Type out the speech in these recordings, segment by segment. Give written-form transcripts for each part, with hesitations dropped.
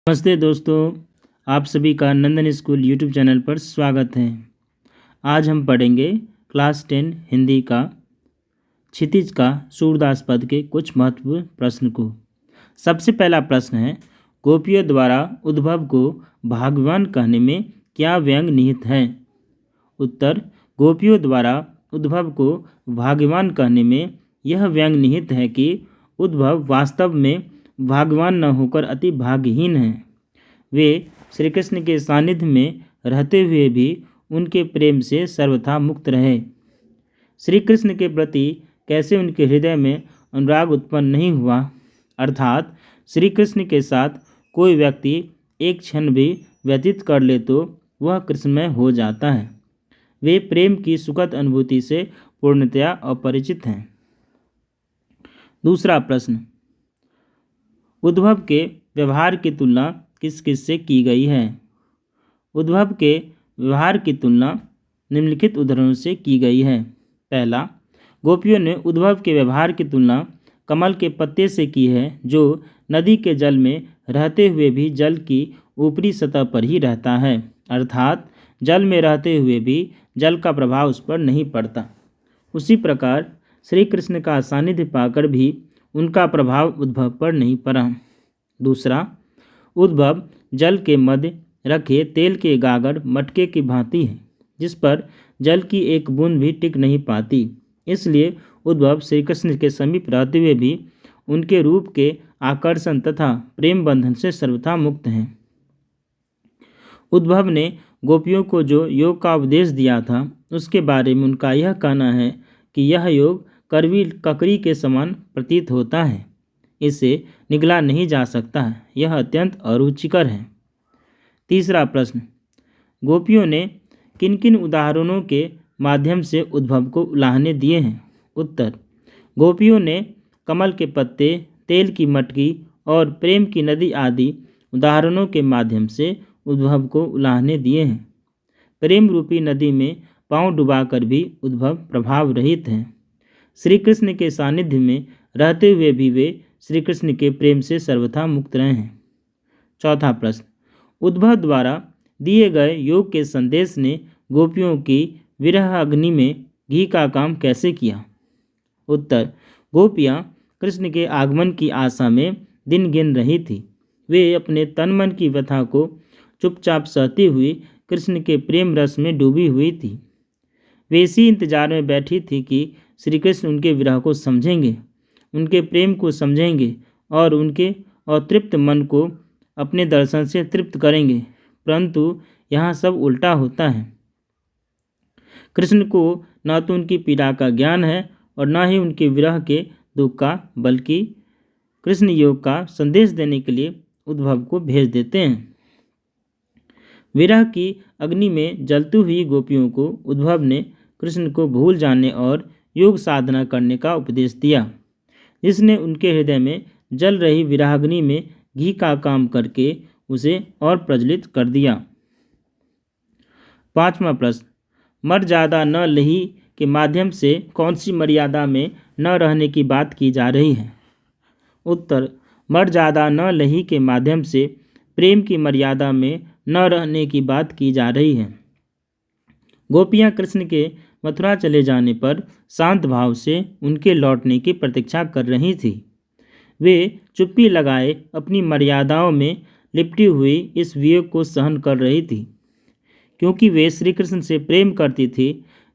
नमस्ते दोस्तों, आप सभी का नंदन स्कूल यूट्यूब चैनल पर स्वागत है। आज हम पढ़ेंगे क्लास 10 हिंदी का क्षितिज का सूरदास पद के कुछ महत्वपूर्ण प्रश्न को। सबसे पहला प्रश्न है, गोपियों द्वारा उद्भव को भाग्यवान कहने में क्या व्यंग निहित है? उत्तर, गोपियों द्वारा उद्भव को भाग्यवान कहने में यह व्यंग निहित है कि उद्भव वास्तव में भाग्यवान न होकर अति भाग्यहीन है। वे श्री कृष्ण के सानिध्य में रहते हुए भी उनके प्रेम से सर्वथा मुक्त रहे। श्री कृष्ण के प्रति कैसे उनके हृदय में अनुराग उत्पन्न नहीं हुआ, अर्थात श्री कृष्ण के साथ कोई व्यक्ति एक क्षण भी व्यतीत कर ले तो वह कृष्णमय हो जाता है। वे प्रेम की सुखद अनुभूति से पूर्णतया अपरिचित हैं। दूसरा प्रश्न, उद्भव के व्यवहार की तुलना किस किस से की गई है? उद्भव के व्यवहार की तुलना निम्नलिखित उदाहरणों से की गई है। पहला, गोपियों ने उद्भव के व्यवहार की तुलना कमल के पत्ते से की है, जो नदी के जल में रहते हुए भी जल की ऊपरी सतह पर ही रहता है, अर्थात जल में रहते हुए भी जल का प्रभाव उस पर नहीं पड़ता। उसी प्रकार श्री कृष्ण का सानिध्य पाकर भी उनका प्रभाव उद्भव पर नहीं पड़ा। दूसरा, उद्भव जल के मध्य रखे तेल के गागर मटके की भांति है, जिस पर जल की एक बूंद भी टिक नहीं पाती। इसलिए उद्भव श्री कृष्ण के समीप रहते हुए भी उनके रूप के आकर्षण तथा प्रेम बंधन से सर्वथा मुक्त हैं। उद्भव ने गोपियों को जो योग का उपदेश दिया था, उसके बारे में उनका यह कहना है कि यह योग कड़वी ककड़ी के समान प्रतीत होता है, इसे निगला नहीं जा सकता है, यह अत्यंत अरुचिकर है। तीसरा प्रश्न, गोपियों ने किन किन उदाहरणों के माध्यम से उद्भव को उलाहने दिए हैं? उत्तर, गोपियों ने कमल के पत्ते, तेल की मटकी और प्रेम की नदी आदि उदाहरणों के माध्यम से उद्भव को उलाहने दिए हैं। प्रेम रूपी नदी में पांव डुबाकर भी उद्भव प्रभाव रहित हैं। श्री कृष्ण के सानिध्य में रहते हुए भी वे श्री कृष्ण के प्रेम से सर्वथा मुक्त रहे हैं। चौथा प्रश्न, उद्भव द्वारा दिए गए योग के संदेश ने गोपियों की विरह अग्नि में घी का काम कैसे किया? उत्तर, गोपियाँ कृष्ण के आगमन की आशा में दिन गिन रही थी। वे अपने तन मन की व्यथा को चुपचाप सहती हुई कृष्ण के प्रेम रस में डूबी हुई थी। वे इसी इंतजार में बैठी थी कि श्री कृष्ण उनके विरह को समझेंगे, उनके प्रेम को समझेंगे और उनके अतृप्त मन को अपने दर्शन से तृप्त करेंगे। परंतु यहाँ सब उल्टा होता है। कृष्ण को न तो उनकी पीड़ा का ज्ञान है और न ही उनके विरह के दुख का, बल्कि कृष्ण योग का संदेश देने के लिए उद्भव को भेज देते हैं। विरह की अग्नि में जलती हुई गोपियों को उद्भव ने कृष्ण को भूल जाने और योग साधना करने का उपदेश दिया, जिसने उनके हृदय में जल रही विरहाग्नि में घी का काम करके उसे और प्रज्वलित कर दिया। पांचवा प्रश्न, मर्यादा न लही के माध्यम से कौन सी मर्यादा में न रहने की बात की जा रही है? उत्तर, मर्यादा न लही के माध्यम से प्रेम की मर्यादा में न रहने की बात की जा रही है। गोपियाँ कृष्ण के मथुरा चले जाने पर शांत भाव से उनके लौटने की प्रतीक्षा कर रही थी। वे चुप्पी लगाए अपनी मर्यादाओं में लिपटी हुई इस वियोग को सहन कर रही थी। क्योंकि वे श्री कृष्ण से प्रेम करती थी,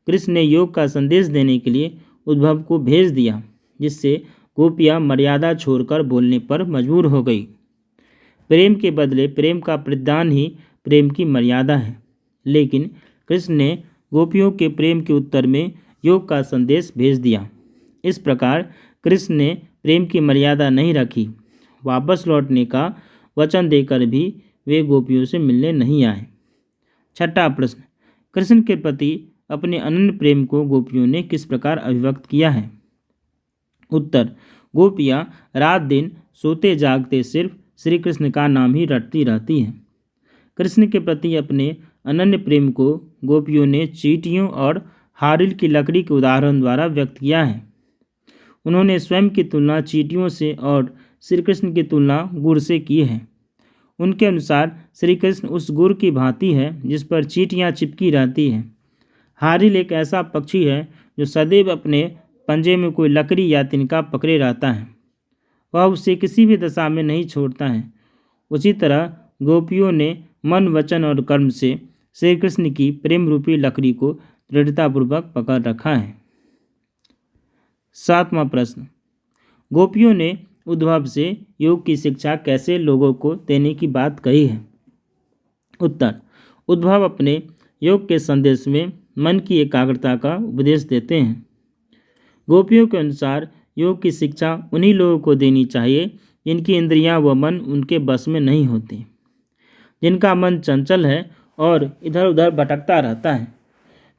कृष्ण ने योग का संदेश देने के लिए उद्भव को भेज दिया, जिससे गोपियाँ मर्यादा छोड़कर बोलने पर मजबूर हो गई। प्रेम के बदले प्रेम का प्रतिदान ही प्रेम की मर्यादा है, लेकिन कृष्ण ने गोपियों के प्रेम के उत्तर में योग का संदेश भेज दिया। इस प्रकार कृष्ण ने प्रेम की मर्यादा नहीं रखी। वापस लौटने का वचन देकर भी वे गोपियों से मिलने नहीं आए। छठा प्रश्न, कृष्ण के प्रति अपने अनन्य प्रेम को गोपियों ने किस प्रकार अभिव्यक्त किया है? उत्तर, गोपियाँ रात दिन सोते जागते सिर्फ श्री कृष्ण का नाम ही रटती रहती हैं। कृष्ण के प्रति अपने अनन्य प्रेम को गोपियों ने चींटियों और हारिल की लकड़ी के उदाहरण द्वारा व्यक्त किया है। उन्होंने स्वयं की तुलना चींटियों से और श्री कृष्ण की तुलना गुड़ से की है। उनके अनुसार श्री कृष्ण उस गुर की भांति है जिस पर चींटियाँ चिपकी रहती है। हारिल एक ऐसा पक्षी है जो सदैव अपने पंजे में कोई लकड़ी या तिनका पकड़े रहता है, वह उसे किसी भी दशा में नहीं छोड़ता है। उसी तरह गोपियों ने मन, वचन और कर्म से श्री कृष्ण की प्रेम रूपी लकड़ी को दृढ़तापूर्वक पकड़ रखा है। 7वां प्रश्न, गोपियों ने उद्धव से योग की शिक्षा कैसे लोगों को देने की बात कही है? उत्तर, उद्धव अपने योग के संदेश में मन की एकाग्रता का उपदेश देते हैं। गोपियों के अनुसार योग की शिक्षा उन्हीं लोगों को देनी चाहिए जिनकी इंद्रियां व मन उनके बस में नहीं होती, जिनका मन चंचल है और इधर उधर भटकता रहता है।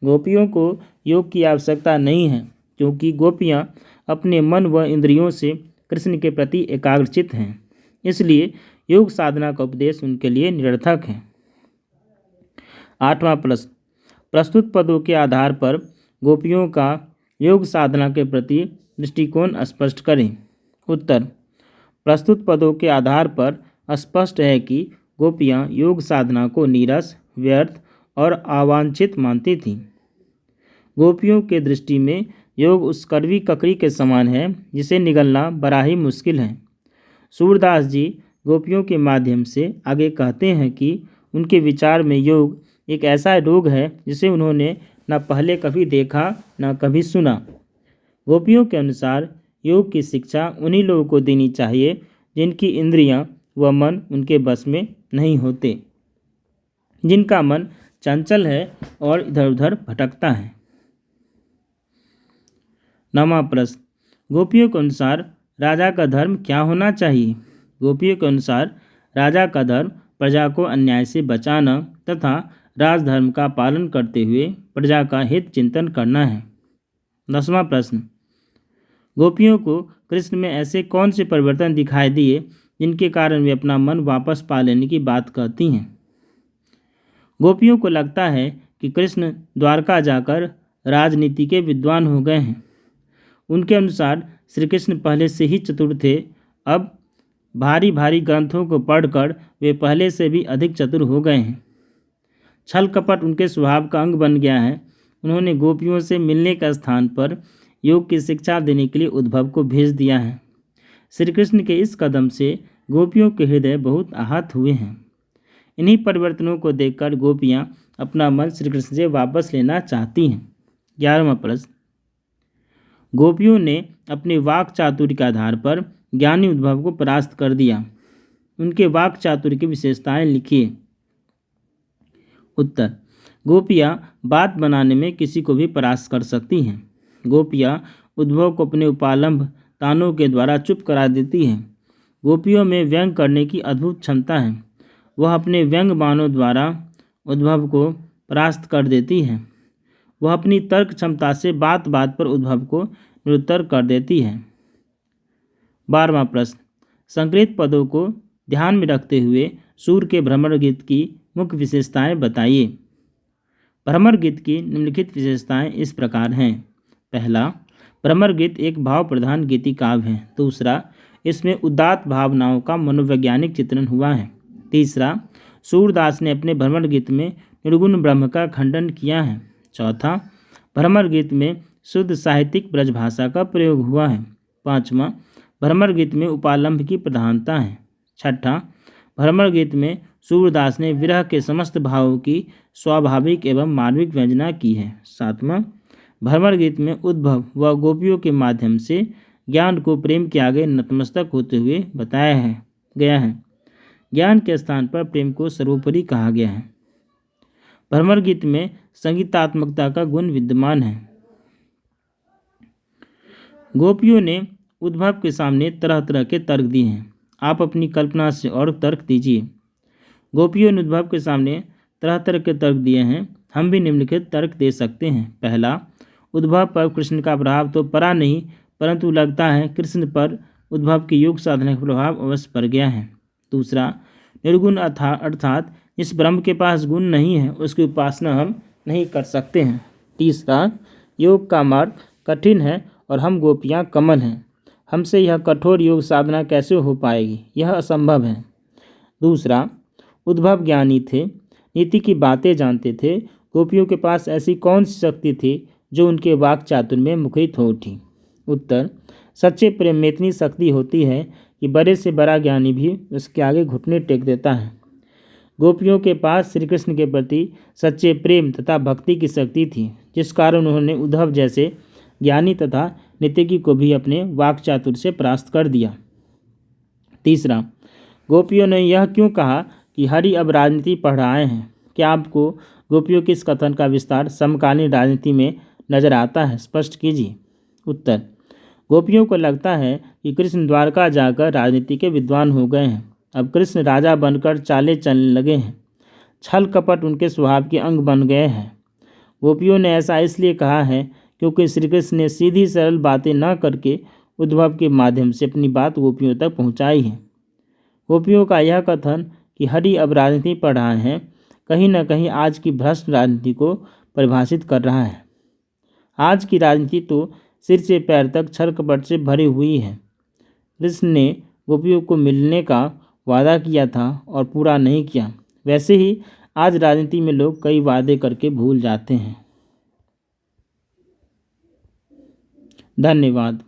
गोपियों को योग की आवश्यकता नहीं है क्योंकि गोपियां अपने मन व इंद्रियों से कृष्ण के प्रति एकाग्रचित हैं, इसलिए योग साधना का उपदेश उनके लिए निरर्थक है। 8वां प्रश्न, प्रस्तुत पदों के आधार पर गोपियों का योग साधना के प्रति दृष्टिकोण स्पष्ट करें। उत्तर, प्रस्तुत पदों के आधार पर स्पष्ट है कि गोपियाँ योग साधना को नीरस, व्यर्थ और अवांछित मानती थीं। गोपियों के दृष्टि में योग उस कड़वी ककड़ी के समान है जिसे निगलना बड़ा ही मुश्किल है। सूरदास जी गोपियों के माध्यम से आगे कहते हैं कि उनके विचार में योग एक ऐसा रोग है जिसे उन्होंने न पहले कभी देखा न कभी सुना। गोपियों के अनुसार योग की शिक्षा उन्हीं लोगों को देनी चाहिए जिनकी इंद्रियां व मन उनके बस में नहीं होते, जिनका मन चंचल है और इधर उधर भटकता है। 9वां प्रश्न, गोपियों के अनुसार राजा का धर्म क्या होना चाहिए? गोपियों के अनुसार राजा का धर्म प्रजा को अन्याय से बचाना तथा राजधर्म का पालन करते हुए प्रजा का हित चिंतन करना है। 10वां प्रश्न, गोपियों को कृष्ण में ऐसे कौन से परिवर्तन दिखाई दिए जिनके कारण वे अपना मन वापस पा लेने की बात कहती हैं? गोपियों को लगता है कि कृष्ण द्वारका जाकर राजनीति के विद्वान हो गए हैं। उनके अनुसार श्री कृष्ण पहले से ही चतुर थे, अब भारी भारी ग्रंथों को पढ़कर वे पहले से भी अधिक चतुर हो गए हैं। छल कपट उनके स्वभाव का अंग बन गया है। उन्होंने गोपियों से मिलने के स्थान पर योग की शिक्षा देने के लिए उद्धव को भेज दिया है। श्री कृष्ण के इस कदम से गोपियों के हृदय बहुत आहत हुए हैं। इन्हीं परिवर्तनों को देखकर गोपियाँ अपना मन श्री कृष्ण से वापस लेना चाहती हैं। 11वां प्रश्न, गोपियों ने अपने वाक चातुर्य के आधार पर ज्ञानी उद्धव को परास्त कर दिया। उनके वाक चातुर्य की विशेषताएं लिखिए। उत्तर, गोपियाँ बात बनाने में किसी को भी परास्त कर सकती हैं। गोपियाँ उद्धव को अपने उपालंभ तानों के द्वारा चुप करा देती हैं। गोपियों में व्यंग करने की अद्भुत क्षमता है। वह अपने व्यंग बाणों द्वारा उद्धव को परास्त कर देती हैं। वह अपनी तर्क क्षमता से बात बात पर उद्धव को निरुत्तर कर देती है। 12वां प्रश्न, संकलित पदों को ध्यान में रखते हुए सूर के भ्रमर गीत की मुख्य विशेषताएं बताइए। भ्रमर गीत की निम्नलिखित विशेषताएं इस प्रकार हैं। पहला, भ्रमर गीत एक भाव प्रधान गीति काव्य है। दूसरा, इसमें उदात्त भावनाओं का मनोवैज्ञानिक चित्रण हुआ है। तीसरा, सूरदास ने अपने भ्रमर गीत में निर्गुण ब्रह्म का खंडन किया है। चौथा, भ्रमर गीत में शुद्ध साहित्यिक ब्रजभाषा का प्रयोग हुआ है। पाँचवां, भ्रमर गीत में उपालंभ की प्रधानता है। छठा, भ्रमर गीत में सूरदास ने विरह के समस्त भावों की स्वाभाविक एवं मानविक व्यंजना की है। सातवां, भ्रमर गीत में उद्धव व गोपियों के माध्यम से ज्ञान को प्रेम के आगे नतमस्तक होते हुए बताया गया है। ज्ञान के स्थान पर प्रेम को सर्वोपरि कहा गया है। भ्रमर गीत में संगीतात्मकता का गुण विद्यमान है। गोपियों ने उद्धव के सामने तरह तरह के तर्क दिए हैं। आप अपनी कल्पना से और तर्क दीजिए। गोपियों ने उद्धव के सामने तरह तरह के तर्क दिए हैं। हम भी निम्नलिखित तर्क दे सकते हैं। पहला, उद्धव पर कृष्ण का प्रभाव तो पड़ा नहीं, परंतु लगता है कृष्ण पर उद्धव की योग साधना का प्रभाव अवश्य पड़ गया है। दूसरा, निर्गुण अर्थात जिस ब्रह्म के पास गुण नहीं है उसकी उपासना हम नहीं कर सकते हैं। तीसरा, योग का मार्ग कठिन है और हम गोपियाँ कमल हैं, हमसे यह कठोर योग साधना कैसे हो पाएगी, यह असंभव है। दूसरा, उद्भव ज्ञानी थे, नीति की बातें जानते थे। गोपियों के पास ऐसी कौन सी शक्ति थी जो उनके वाक चातुर्य में मुखरित हो उठी? उत्तर, सच्चे प्रेम में इतनी शक्ति होती है कि बड़े से बड़ा ज्ञानी भी उसके आगे घुटने टेक देता है। गोपियों के पास श्री कृष्ण के प्रति सच्चे प्रेम तथा भक्ति की शक्ति थी, जिस कारण उन्होंने उद्धव जैसे ज्ञानी तथा नीतिज्ञ को भी अपने वाक चातुर्य से परास्त कर दिया। तीसरा, गोपियों ने यह क्यों कहा कि हरि अब राजनीति पढ़ रहे हैं? क्या आपको गोपियों के इस कथन का विस्तार समकालीन राजनीति में नजर आता है? स्पष्ट कीजिए। उत्तर, गोपियों को लगता है कि कृष्ण द्वारका जाकर राजनीति के विद्वान हो गए हैं। अब कृष्ण राजा बनकर चालें चलने लगे हैं। छल कपट उनके स्वभाव के अंग बन गए हैं। गोपियों ने ऐसा इसलिए कहा है क्योंकि श्री कृष्ण ने सीधी सरल बातें न करके उद्धव के माध्यम से अपनी बात गोपियों तक पहुंचाई है। गोपियों का यह कथन कि हरि अब राजनीति पढ़ रहे हैं कहीं न कहीं आज की भ्रष्ट राजनीति को परिभाषित कर रहा है। आज की राजनीति तो सिर से पैर तक छल कपट से भरी हुई है। कृष्ण ने गोपियों को मिलने का वादा किया था और पूरा नहीं किया। वैसे ही आज राजनीति में लोग कई वादे करके भूल जाते हैं। धन्यवाद।